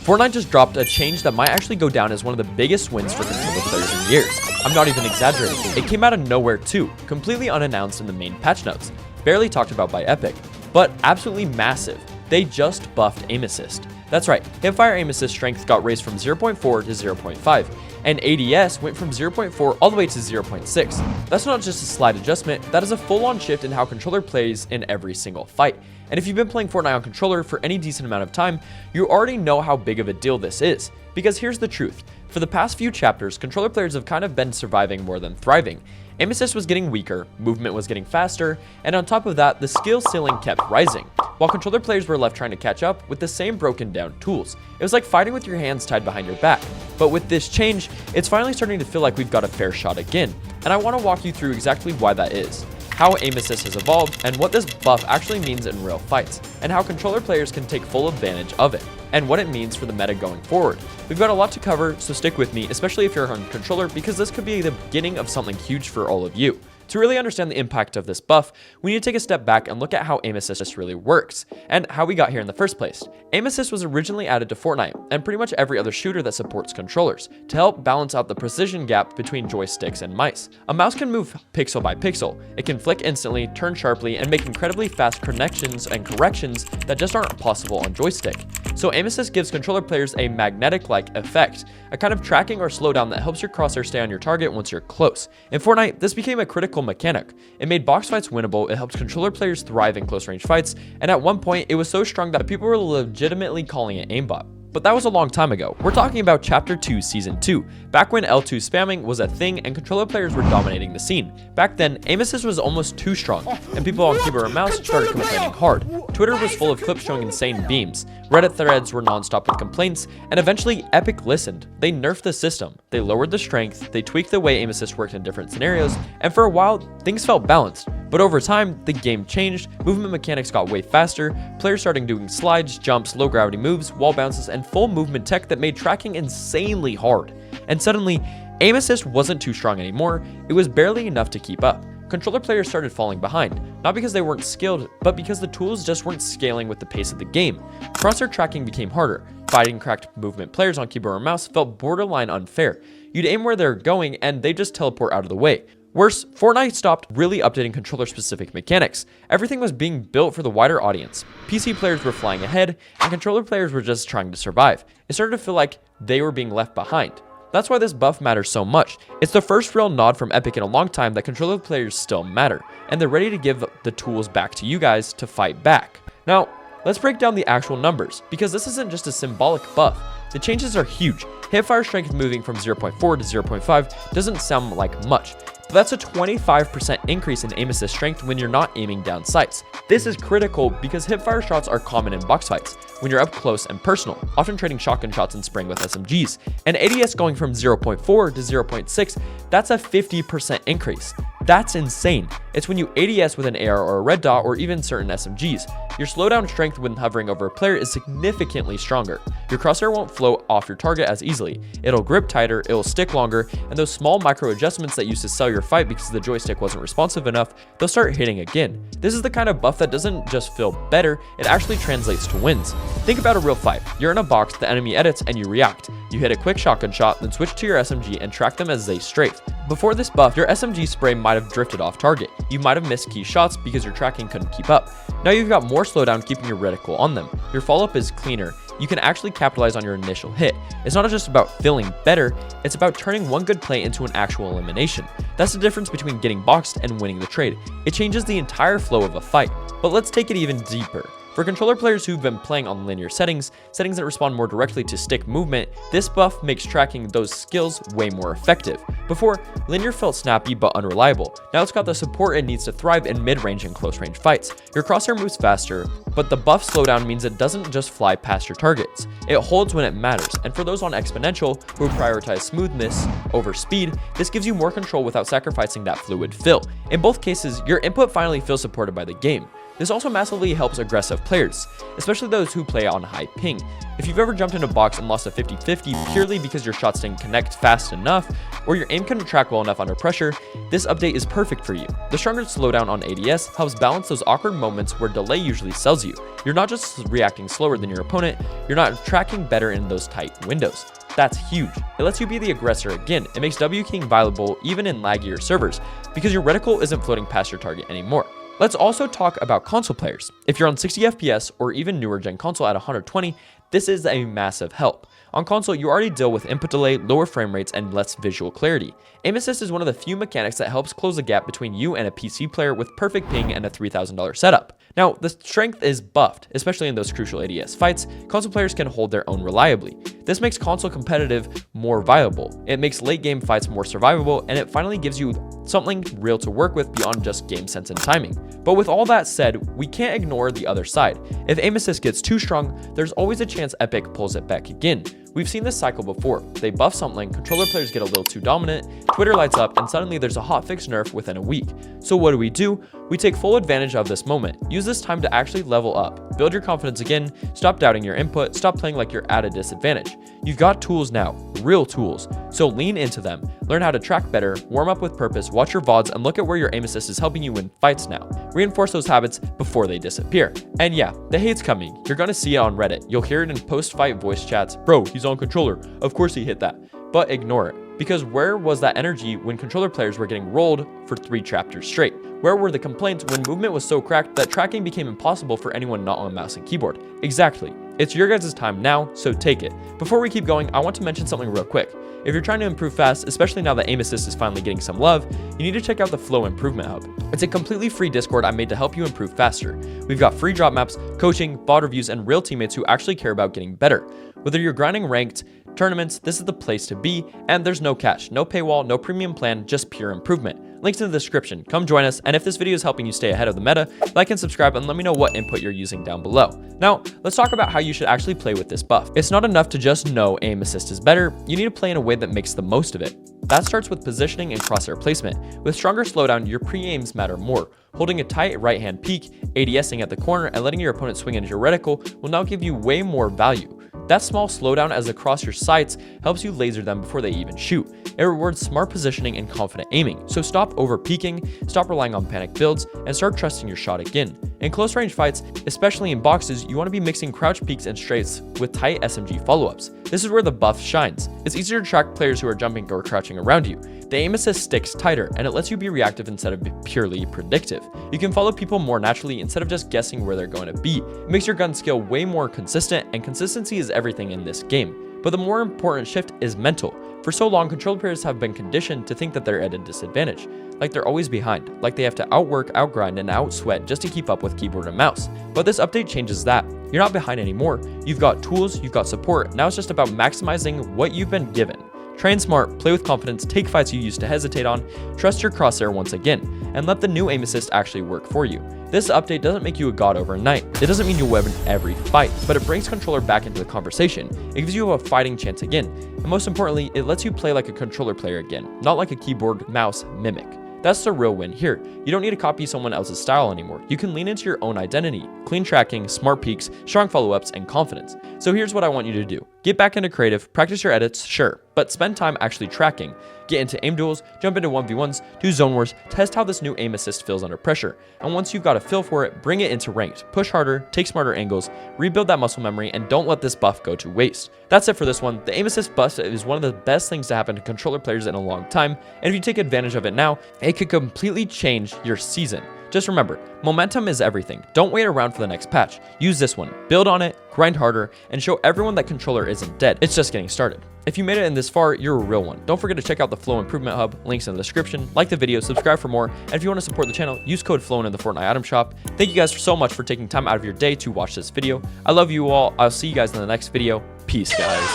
Fortnite just dropped a change that might actually go down as one of the biggest wins for controller players in years. I'm not even exaggerating. It came out of nowhere too, completely unannounced in the main patch notes, barely talked about by Epic, but absolutely massive. They just buffed aim assist. That's right, hipfire aim assist strength got raised from 0.4 to 0.5, and ADS went from 0.4 all the way to 0.6. That's not just a slight adjustment, that is a full-on shift in how controller plays in every single fight. And if you've been playing Fortnite on controller for any decent amount of time, you already know how big of a deal this is. Because here's the truth, for the past few chapters, controller players have kind of been surviving more than thriving. Aim assist was getting weaker, movement was getting faster, and on top of that, the skill ceiling kept rising, while controller players were left trying to catch up with the same broken down tools. It was like fighting with your hands tied behind your back. But with this change, it's finally starting to feel like we've got a fair shot again, and I want to walk you through exactly why that is, how aim assist has evolved, and what this buff actually means in real fights, and how controller players can take full advantage of it, and what it means for the meta going forward. We've got a lot to cover, so stick with me, especially if you're on controller, because this could be the beginning of something huge for all of you. To really understand the impact of this buff, we need to take a step back and look at how aim assist really works, and how we got here in the first place. Aim assist was originally added to Fortnite, and pretty much every other shooter that supports controllers, to help balance out the precision gap between joysticks and mice. A mouse can move pixel by pixel, it can flick instantly, turn sharply, and make incredibly fast connections and corrections that just aren't possible on joystick. So aim assist gives controller players a magnetic-like effect, a kind of tracking or slowdown that helps your crosshair stay on your target once you're close. In Fortnite, this became a critical mechanic. It made box fights winnable, it helped controller players thrive in close range fights, and at one point it was so strong that people were legitimately calling it aimbot. But that was a long time ago. We're talking about Chapter 2 Season 2, back when L2 spamming was a thing and controller players were dominating the scene. Back then, aim assist was almost too strong, and people on keyboard and mouse started complaining hard. Twitter was full of clips showing insane beams, Reddit threads were non-stop with complaints, and eventually Epic listened. They nerfed the system, they lowered the strength, they tweaked the way aim assist worked in different scenarios, and for a while, things felt balanced. But over time, the game changed, movement mechanics got way faster, players started doing slides, jumps, low gravity moves, wall bounces, and full movement tech that made tracking insanely hard. And suddenly, aim assist wasn't too strong anymore, it was barely enough to keep up. Controller players started falling behind, not because they weren't skilled, but because the tools just weren't scaling with the pace of the game. Crosshair tracking became harder, fighting cracked movement players on keyboard or mouse felt borderline unfair. You'd aim where they're going and they just teleport out of the way. Worse, Fortnite stopped really updating controller-specific mechanics. Everything was being built for the wider audience. PC players were flying ahead, and controller players were just trying to survive. It started to feel like they were being left behind. That's why this buff matters so much. It's the first real nod from Epic in a long time that controller players still matter, and they're ready to give the tools back to you guys to fight back. Now, let's break down the actual numbers, because this isn't just a symbolic buff. The changes are huge. Hipfire strength moving from 0.4 to 0.5 doesn't sound like much, but that's a 25% increase in aim assist strength when you're not aiming down sights. This is critical because hipfire shots are common in box fights, when you're up close and personal, often trading shotgun shots and spraying with SMGs. And ADS going from 0.4 to 0.6, that's a 50% increase. That's insane. It's when you ADS with an AR or a red dot or even certain SMGs. Your slowdown strength when hovering over a player is significantly stronger. Your crosshair won't float off your target as easily. It'll grip tighter, it'll stick longer, and those small micro adjustments that used to sell your fight because the joystick wasn't responsive enough, they'll start hitting again. This is the kind of buff that doesn't just feel better, it actually translates to wins. Think about a real fight. You're in a box, the enemy edits, and you react. You hit a quick shotgun shot, then switch to your SMG and track them as they strafe. Before this buff, your SMG spray might have drifted off target. You might have missed key shots because your tracking couldn't keep up. Now you've got more slowdown keeping your reticle on them. Your follow-up is cleaner. You can actually capitalize on your initial hit. It's not just about feeling better, it's about turning one good play into an actual elimination. That's the difference between getting boxed and winning the trade. It changes the entire flow of a fight. But let's take it even deeper. For controller players who've been playing on linear settings that respond more directly to stick movement, this buff makes tracking those skills way more effective. Before, linear felt snappy but unreliable. Now it's got the support it needs to thrive in mid-range and close-range fights. Your crosshair moves faster, but the buff slowdown means it doesn't just fly past your targets. It holds when it matters, and for those on exponential who prioritize smoothness over speed, this gives you more control without sacrificing that fluid fill. In both cases, your input finally feels supported by the game. This also massively helps aggressive players, especially those who play on high ping. If you've ever jumped in a box and lost a 50-50 purely because your shots didn't connect fast enough, or your aim couldn't track well enough under pressure, this update is perfect for you. The stronger slowdown on ADS helps balance those awkward moments where delay usually sells you. You're not just reacting slower than your opponent, you're not tracking better in those tight windows. That's huge. It lets you be the aggressor again. It makes W King viable even in laggier servers, because your reticle isn't floating past your target anymore. Let's also talk about console players. If you're on 60 FPS or even newer gen console at 120, this is a massive help. On console, you already deal with input delay, lower frame rates, and less visual clarity. Aim assist is one of the few mechanics that helps close the gap between you and a PC player with perfect ping and a $3,000 setup. Now, the strength is buffed, especially in those crucial ADS fights. Console players can hold their own reliably. This makes console competitive more viable. It makes late game fights more survivable, and it finally gives you something real to work with beyond just game sense and timing. But with all that said, we can't ignore the other side. If aim assist gets too strong, there's always a chance Epic pulls it back again. We've seen this cycle before. They buff something, controller players get a little too dominant, Twitter lights up, and suddenly there's a hotfix nerf within a week. So what do? We take full advantage of this moment. Use this time to actually level up. Build your confidence again, stop doubting your input, stop playing like you're at a disadvantage. You've got tools now, real tools, so lean into them. Learn how to track better, warm up with purpose, watch your VODs, and look at where your aim assist is helping you win fights now. Reinforce those habits before they disappear. And yeah, the hate's coming. You're gonna see it on Reddit. You'll hear it in post-fight voice chats. Bro, he's on controller. Of course he hit that. But ignore it. Because where was that energy when controller players were getting rolled for 3 chapters straight? Where were the complaints when movement was so cracked that tracking became impossible for anyone not on mouse and keyboard? Exactly. It's your guys' time now, so take it. Before we keep going, I want to mention something real quick. If you're trying to improve fast, especially now that aim assist is finally getting some love, you need to check out the Flow Improvement Hub. It's a completely free Discord I made to help you improve faster. We've got free drop maps, coaching, VOD reviews, and real teammates who actually care about getting better. Whether you're grinding ranked, tournaments, this is the place to be, and there's no catch, no paywall, no premium plan, just pure improvement. Links in the description. Come join us, and if this video is helping you stay ahead of the meta, like and subscribe and let me know what input you're using down below. Now, let's talk about how you should actually play with this buff. It's not enough to just know aim assist is better, you need to play in a way that makes the most of it. That starts with positioning and crosshair placement. With stronger slowdown, your pre-aims matter more. Holding a tight right-hand peek, ADSing at the corner, and letting your opponent swing into your reticle will now give you way more value. That small slowdown as across your sights helps you laser them before they even shoot. It rewards smart positioning and confident aiming, so stop over peeking, stop relying on panic builds, and start trusting your shot again. In close range fights, especially in boxes, you want to be mixing crouch peeks and straights with tight SMG follow-ups. This is where the buff shines. It's easier to track players who are jumping or crouching around you. The aim assist sticks tighter, and it lets you be reactive instead of purely predictive. You can follow people more naturally instead of just guessing where they're going to be. It makes your gun skill way more consistent, and consistency is everything in this game. But the more important shift is mental. For so long, controller players have been conditioned to think that they're at a disadvantage, like they're always behind, like they have to outwork, outgrind, and outsweat just to keep up with keyboard and mouse. But this update changes that. You're not behind anymore. You've got tools, you've got support. Now it's just about maximizing what you've been given. Train smart, play with confidence, take fights you used to hesitate on, trust your crosshair once again, and let the new aim assist actually work for you. This update doesn't make you a god overnight. It doesn't mean you'll win every fight, but it brings controller back into the conversation. It gives you a fighting chance again, and most importantly, it lets you play like a controller player again, not like a keyboard mouse mimic. That's the real win here. You don't need to copy someone else's style anymore. You can lean into your own identity, clean tracking, smart peeks, strong follow-ups, and confidence. So here's what I want you to do. Get back into creative, practice your edits, sure, but spend time actually tracking. Get into aim duels, jump into 1v1s, do zone wars, test how this new aim assist feels under pressure. And once you've got a feel for it, bring it into ranked. Push harder, take smarter angles, rebuild that muscle memory, and don't let this buff go to waste. That's it for this one. The aim assist buff is one of the best things to happen to controller players in a long time, and if you take advantage of it now, it could completely change your season. Just remember, momentum is everything. Don't wait around for the next patch. Use this one, build on it, grind harder, and show everyone that controller isn't dead. It's just getting started. If you made it in this far, you're a real one. Don't forget to check out the Flow Improvement Hub, links in the description, like the video, subscribe for more, and if you want to support the channel, use code FLOWN in the FORTNITE item shop. Thank you guys so much for taking time out of your day to watch this video. I love you all. I'll see you guys in the next video. Peace, guys.